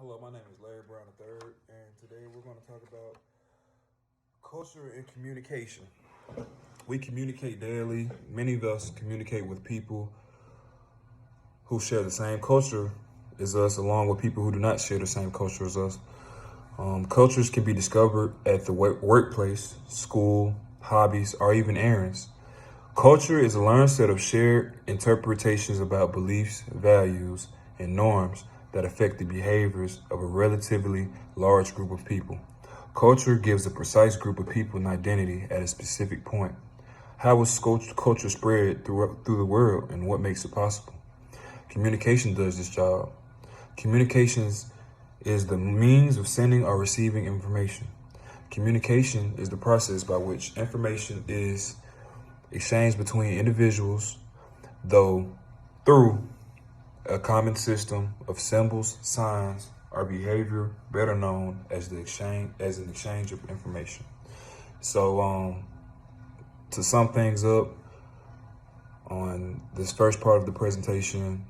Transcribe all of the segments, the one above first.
Hello, my name is Larry Brown III, and today we're going to talk about culture and communication. We communicate daily. Many of us communicate with people who share the same culture as us, along with people who do not share the same culture as us. Cultures can be discovered at the workplace, school, hobbies, or even errands. Culture is a learned set of shared interpretations about beliefs, values, and norms that affect the behaviors of a relatively large group of people. Culture gives a precise group of people an identity at a specific point. How is culture spread through the world, and what makes it possible? Communication does this job. Communications is the means of sending or receiving information. Communication is the process by which information is exchanged between individuals, though through a common system of symbols, signs, or behavior better known as an exchange of information. So to sum things up on this first part of the presentation,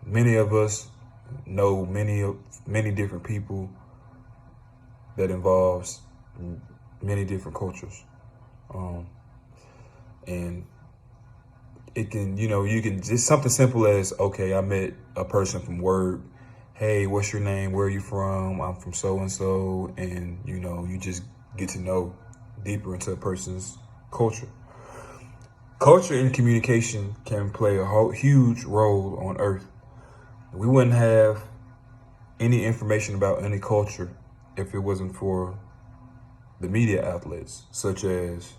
many of us know many different people that involves many different cultures. And it can, you can just something simple as, okay, I met a person from work. Hey, what's your name? Where are you from? I'm from so and so. And, you just get to know deeper into a person's culture. Culture and communication can play a huge role on Earth. We wouldn't have any information about any culture if it wasn't for the media outlets, such as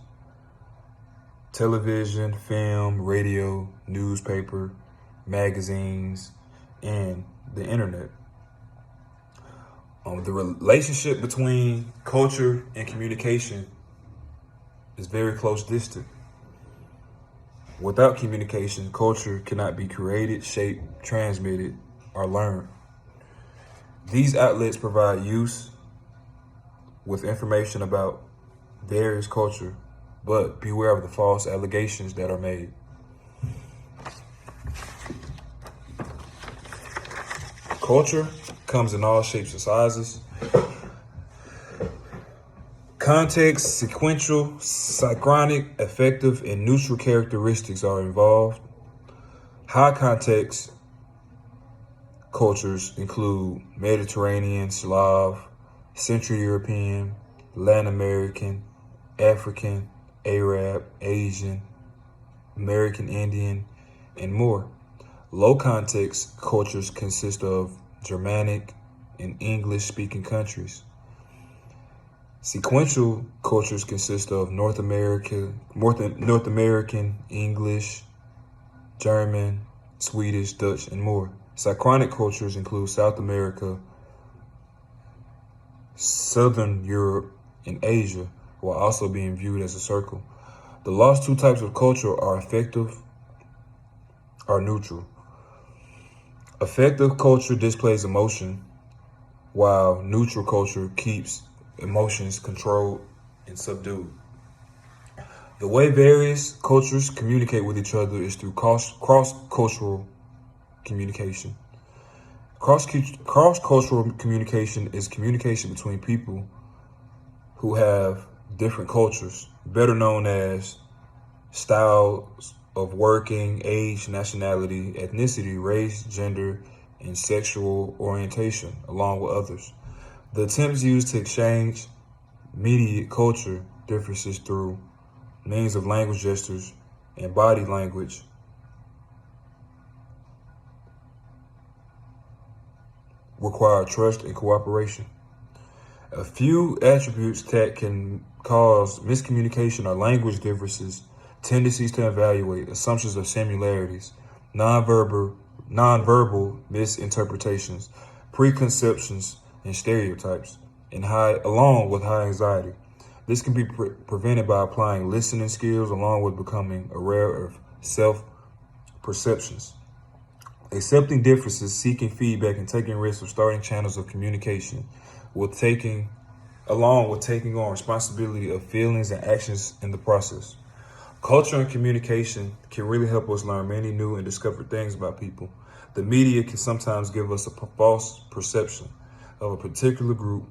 television, film, radio, newspaper, magazines, and the internet. The relationship between culture and communication is very close distant. Without communication, culture cannot be created, shaped, transmitted, or learned. These outlets provide use with information about various culture, but beware of the false allegations that are made. Culture comes in all shapes and sizes. Context, sequential, synchronic, affective, and neutral characteristics are involved. High context cultures include Mediterranean, Slav, Central European, Latin American, African, Arab, Asian, American Indian, and more. Low context cultures consist of Germanic and English speaking countries. Sequential cultures consist of North American, English, German, Swedish, Dutch, and more. Synchronic cultures include South America, Southern Europe, and Asia, while also being viewed as a circle. The last two types of culture are affective or neutral. Affective culture displays emotion, while neutral culture keeps emotions controlled and subdued. The way various cultures communicate with each other is through cross-cultural communication. Cross-cultural communication is communication between people who have different cultures, better known as styles of working, age, nationality, ethnicity, race, gender, and sexual orientation, along with others. The attempts used to exchange mediate culture differences through means of language gestures and body language require trust and cooperation. A few attributes that can cause miscommunication are language differences, tendencies to evaluate, assumptions of similarities, nonverbal misinterpretations, preconceptions, and stereotypes, along with high anxiety. This can be prevented by applying listening skills along with becoming aware of self-perceptions. Accepting differences, seeking feedback, and taking risks of starting channels of communication along with taking on responsibility of feelings and actions in the process. Culture and communication can really help us learn many new and discover things about people. The media can sometimes give us a false perception of a particular group,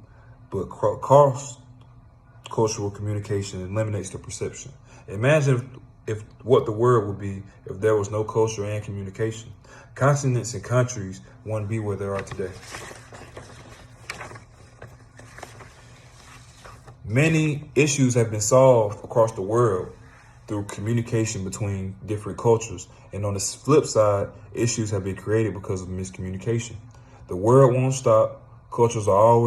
but cross-cultural communication eliminates the perception. Imagine if what the world would be if there was no culture and communication. Continents and countries wouldn't be where they are today. Many issues have been solved across the world through communication between different cultures. And on the flip side, issues have been created because of miscommunication. The world won't stop. Cultures are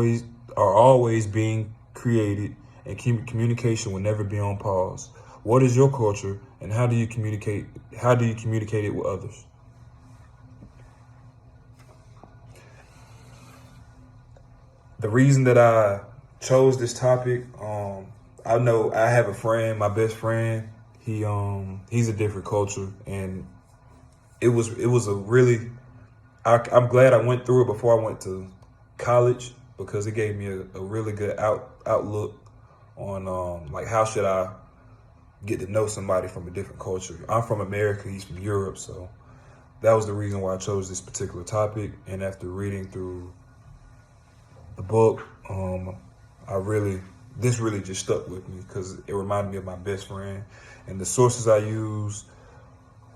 always being created, and communication will never be on pause. What is your culture, and how do you communicate? How do you communicate it with others? The reason that I chose this topic, I know I have a friend, my best friend. He's a different culture, and it was a really. I'm glad I went through it before I went to college, because it gave me a really good outlook on like how should I get to know somebody from a different culture. I'm from America, he's from Europe, so that was the reason why I chose this particular topic. And after reading through the book, this really just stuck with me because it reminded me of my best friend. And the sources I used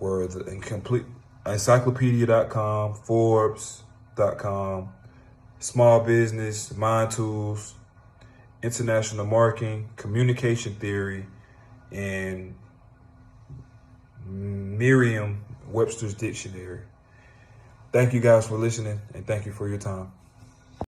were the incomplete encyclopedia.com, Forbes.com, Small Business, Mind Tools, International Marketing, Communication Theory, and Merriam-Webster's Dictionary. Thank you guys for listening, and thank you for your time.